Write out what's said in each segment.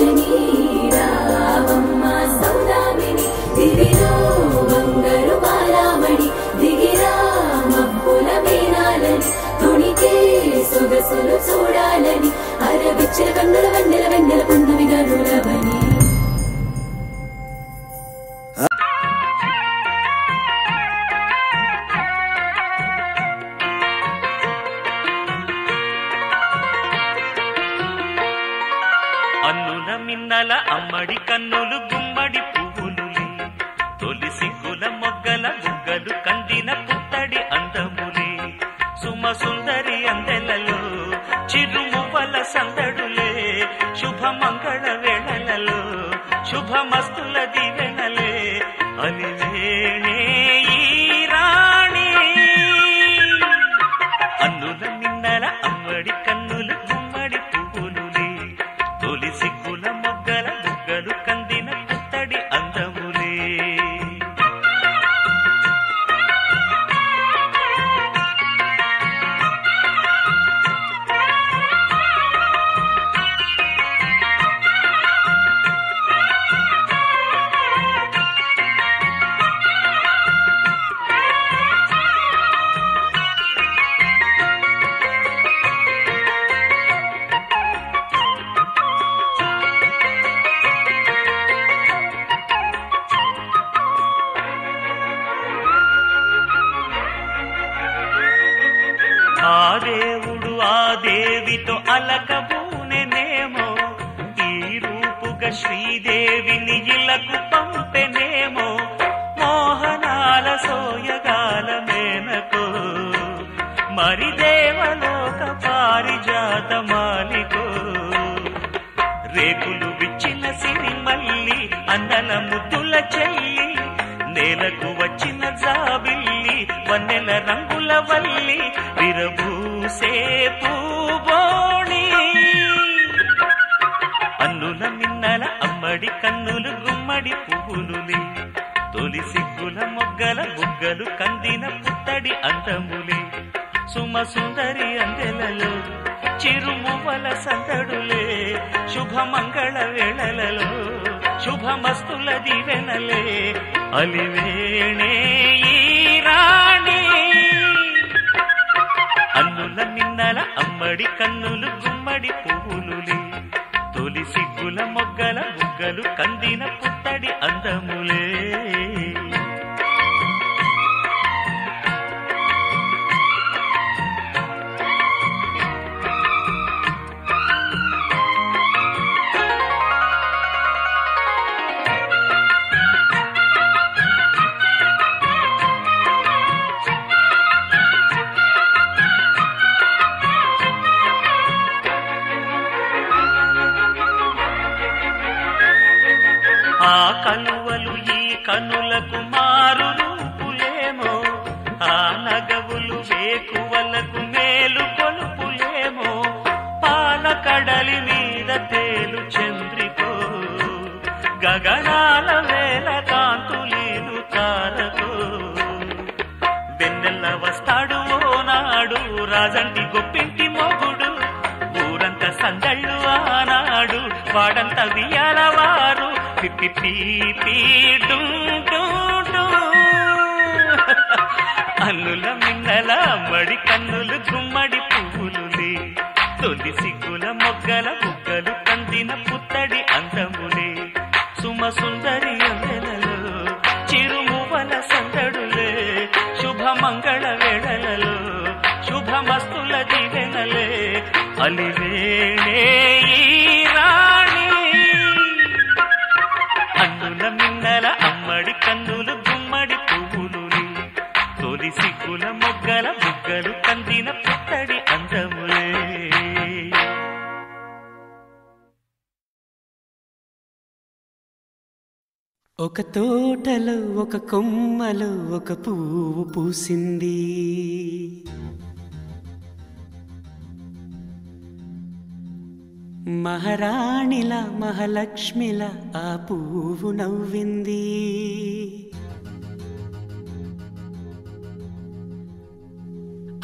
కామాక్షిని రావమ్మ సౌదామిని దివిలో బంగారు బాలామణి దిగిరా మబ్బుల వీణాలని తుణికే సొగసులు చూడాలని అరవిచ్చల కన్నుల వెన్నెల వెన్నెల పున్నమి గనులవని అన్నుల మిన్నల అమ్మడి కన్నులు గుమ్మడి పువ్వులులే తొలి సిగ్గుల మొగ్గల బుగ్గలు కందిన పుత్తడి అందములే సుమ సుందరి అందెలలో చిరుమువ్వల సందడులే శుభమంగళ వేళలలో శుభమస్తుల దీవెనలే అలివేణే ఈ రాణి అన్నుల మిన్నల అమ్మడి కన్నులు గుమ్మడి పువ్వులులే తొలి సిగ్గుల మొగ్గల బుగ్గలు కందిన పుత్తడి అందములే ఆ దేవుడు ఆ దేవితో అలకబూనెనేమో ఈ రూపుగా శ్రీదేవిని ఇలకు పంపెనేమో మోహనాల సోయగాల మేనకో మరి దేవలోక పారిజాత మాలికో రేకులు విచ్చిన సిరిమల్లి అందల ముద్దుల చెల్లి నేలకు వచ్చిన జాబిల్లి వన్నెల రంగుల వల్లి విరబూసే పూబోణి అన్నుల మిన్నల అమ్మడి కన్నులు గుమ్మడి పువ్వులులే తొలి సిగ్గుల మొగ్గల బుగ్గలు కందిన పుత్తడి అందములే సుమ సుందరి అందెలలో చిరుమువ్వల సందడులే శుభమంగళ వేళలలో శుభమస్తుల దీవెనలే అలివేణే ఈ రాణి అన్నుల మిన్నల అమ్మడి కన్నులు గుమ్మడి పువ్వులులే తొలి సిగ్గుల మొగ్గల బుగ్గలు కందిన పుత్తడి అందములే ఆ కలువలు ఈ కనులకు మారు రూపులేమో ఆ నగవులు వేకువలకు మేలు కొలుపులేమో పాల కడలి మీద తేలు చంద్రికో గగనాల వేల కాంతులీలు తారకో వెన్నెల్ల వస్తాడు ఓనాడు రాజంటి గొప్పింటి మొగుడు ఊరంతా సందళ్ళు ఆనాడు వాడంతా వియాలవారు పిప్పి పీపీ అన్నుల మిన్నల అమ్మడి కన్నులు గుమ్మడి పువ్వులులే తొలి సిగ్గుల మొగ్గల బుగ్గలు కందిన పుత్తడి అందములే సుమ సుందరి అందెలలో చిరుమువ్వల సందడులే శుభమంగళ వేళలలో శుభమస్తుల దీవెనలే అలివేణే ఈ రాణి అన్నుల మిన్నల అమ్మడి కన్నులు గుమ్మడి పువ్వులులే తొలి సిగ్గుల మొగ్గల బుగ్గలు కందిన పుత్తడి అందములే ఒక తోటలో ఒక కొమ్మలో ఒక పువ్వు పూసింది మహారాణిల మహాలక్ష్మిల ఆ పువ్వు నవ్వింది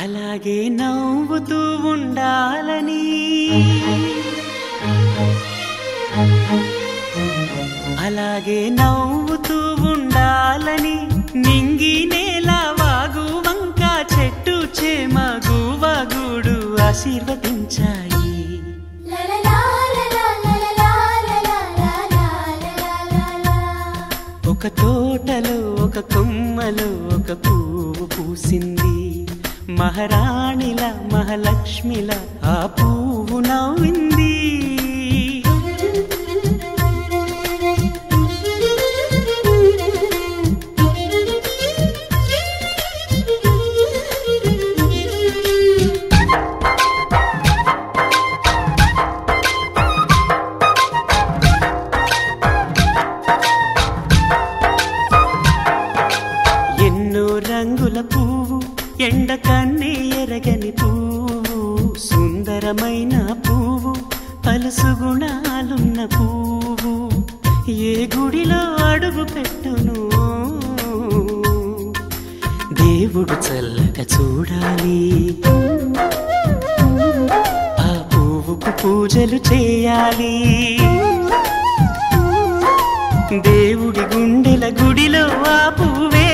అలాగే నవ్వుతూ ఉండాలని అలాగే నవ్వుతూ ఉండాలని నింగి నేల వాగు వంక చెట్టు చేమ గువగూడు ఆశీర్వదించాయి. ఒక తోటలో ఒక కొమ్మలో ఒక పువ్వు పూసింది. మహారాణిల మహాలక్ష్మిల ఆ పువ్వు నవ్వింది. రంగుల పువ్వు ఎండ కన్నే ఎరగని పువ్వు సుందరమైన పువ్వు పలుసు గుణాలున్న పువ్వు ఏ గుడిలో అడుగు పెట్టును దేవుడు చల్లగా చూడాలి. ఆ పువ్వుకు పూజలు చేయాలి. దేవుడి గుండెల గుడిలో ఆ పువ్వే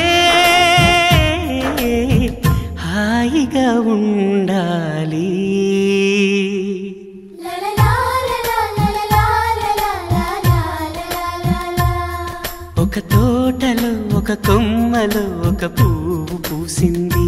హాయిగా ఉండాలి. ఒక తోటలో ఒక కొమ్మలో ఒక పువ్వు పూసింది.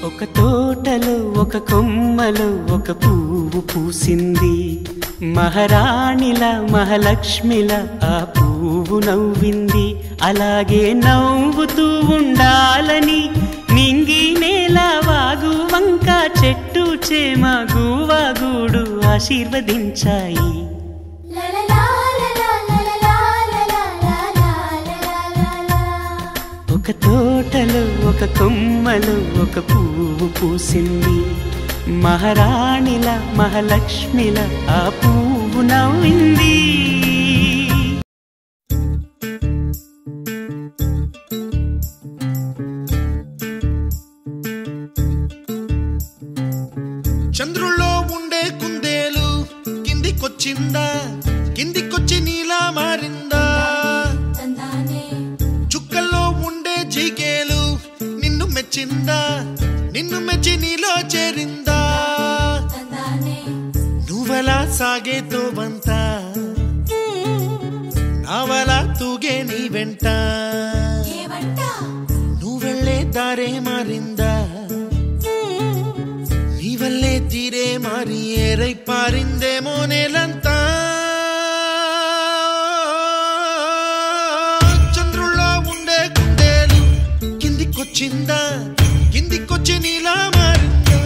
ఒక తోటలో ఒక కొమ్మలో ఒక పువ్వు పూసింది. మహారాణిల మహాలక్ష్మిల ఆ పువ్వు నవ్వింది. అలాగే నవ్వుతూ ఉండాలని నింగి నేల వాగు వంక చెట్టు చేమ గువగూడు ఆశీర్వదించాయి. ఒక తోటలో ఒక కొమ్మలో ఒక పువ్వు పూసింది. మహారాణిల మహాలక్ష్మిల ఆ పువ్వు నవ్వింది. చంద్రుల్లో ఉండే కుందేలు కిందికొచ్చిందా, కిందికొచ్చి నీలా మారిందా? చుక్కల్లో ఉండే జీకేలు నిన్ను మెచ్చిందా, నిన్ను మెచ్చి నీలో చేరిందా? నువ్వలా సాగేతో బంత నావలా తూగే నీ వెంట, నువ్వెళ్ళే దారే మారిందా, నీ వల్లే తీరే మారి ఏరై పారిందేమో నేలంతా. చంద్రుల్లో ఉండే కుందేలు కిందికొచ్చిందా, కిందికొచ్చి నీలా మారిందా?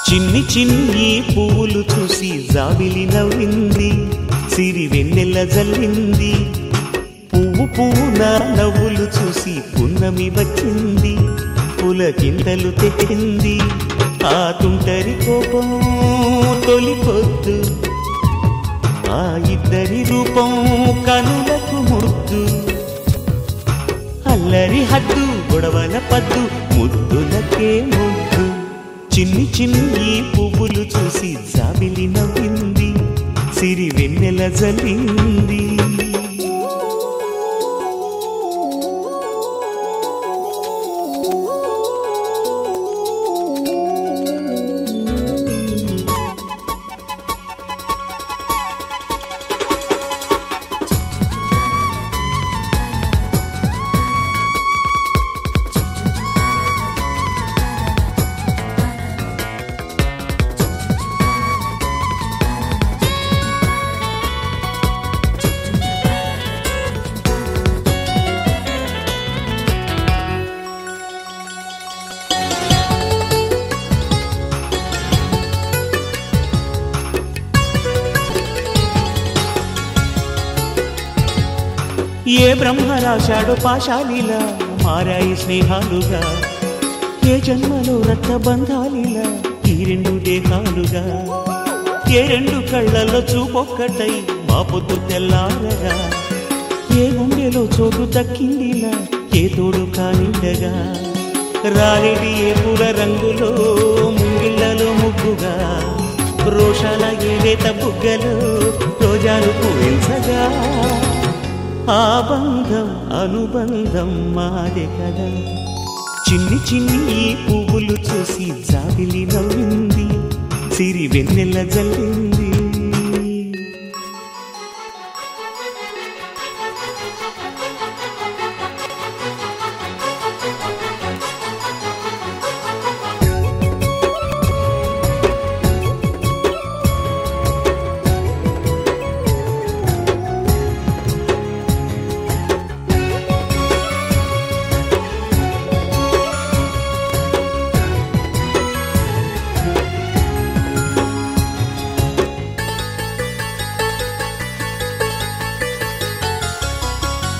చిన్ని చిన్ని పువ్వులు చూసి జాబిలి నవ్వింది, సిరి వెన్నెల జల్లింది. పువ్వు పువ్వున నవ్వులు చూసి పున్నమి వచ్చింది, పులకింతలు తెచ్చింది. ఆ తుంటరి కోపం తొలి పొద్దు, ఆ ఇద్దరి రూపం కనులకు ముద్దు. అల్లరి హద్దు గొడవల పద్దు, ముద్దులకే ముద్దు. చిన్ని చిన్ని పువ్వులు చూసి జాబిలి నవ్వింది, సిరి వెన్నెల జల్లింది. ఏ బ్రహ్మ రాశాడో పాశాలిలా మారాయి స్నేహాలుగా, ఏ జన్మలో రక్తబంధాలిలా ఈ రెండు దేహాలుగా. ఏ రెండు కళ్ళల్లో చూపొక్కటై మా పొద్దు తెల్లారగా, ఏ గుండెలో చోటు దక్కిందిలా ఏ తోడు కానిండగా. రారెడి ఏ పూల రంగులో ముంగిళ్లలో ముగ్గుగా, రోషాల ఏలేత బుగ్గలో రోజాలు పూయించగా. ఆ బంధం అనుబంధం మాదే కదా. చిన్ని చిన్ని పువ్వులు చూసి జాబిలి నవ్వింది, సిరి వెన్నెల జల్లింది.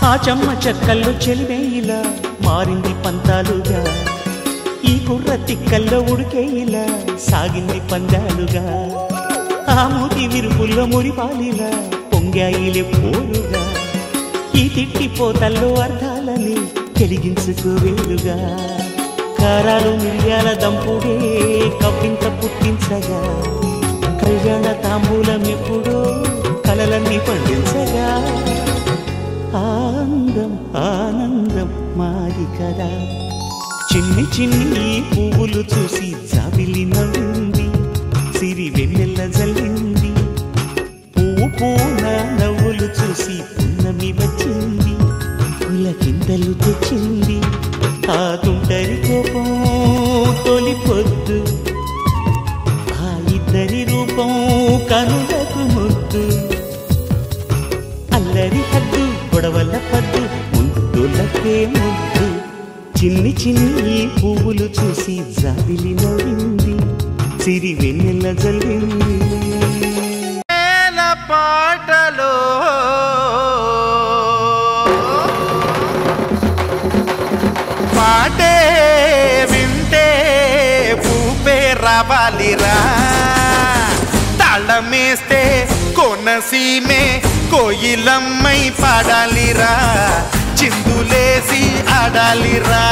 ఆ చెమ్మ చెక్కల్లో చెలివేయిలా మారింది పంతాలుగా, ఈ కుర్ర తిక్కల్లో ఉడికేయిలా సాగింది పందాలుగా. ఆ మూతి విరుపుల్లో మురిపాలిలా పొంగాయిలే పోలుగా, ఈ తిట్టిపోతల్లో అర్థాలని వెలిగించుకోవేలుగా. కారాలు మిరియాల దంపుడే కవ్వింత పుట్టించగా, కళ్యాణ తాంబూలం ఎప్పుడో కలలన్నీ పండించగా. ఆనందం ఆనందం మాది కదా. చిన్ని చిన్ని పువ్వులు చూసి జాబిలి నవ్వింది, సిరి వెన్నెల జల్లింది. పువ్వు పూన నవ్వులు చూసి పున్నమి వచ్చింది, పులకింతలు తెచ్చింది. ఆ తుంటరి కోపం తొలి పొద్దు, ఆ ఇద్దరి రూపం కనులకు ముద్దు. అల్లరి హద్దు గొడవల పద్దు, ముద్దులకే ముద్దు. చిన్ని చిన్ని పువ్వులు చూసి జాబిలి నవ్వింది, సిరి వెన్నెల జల్లింది. పాటలో పాటే వింటే పూపే రావాలిరా, తాళమేస్తే కోనసీమే కోయిలమ్మై పాడాలిరా, చిందులేసి ఆడాలిరా.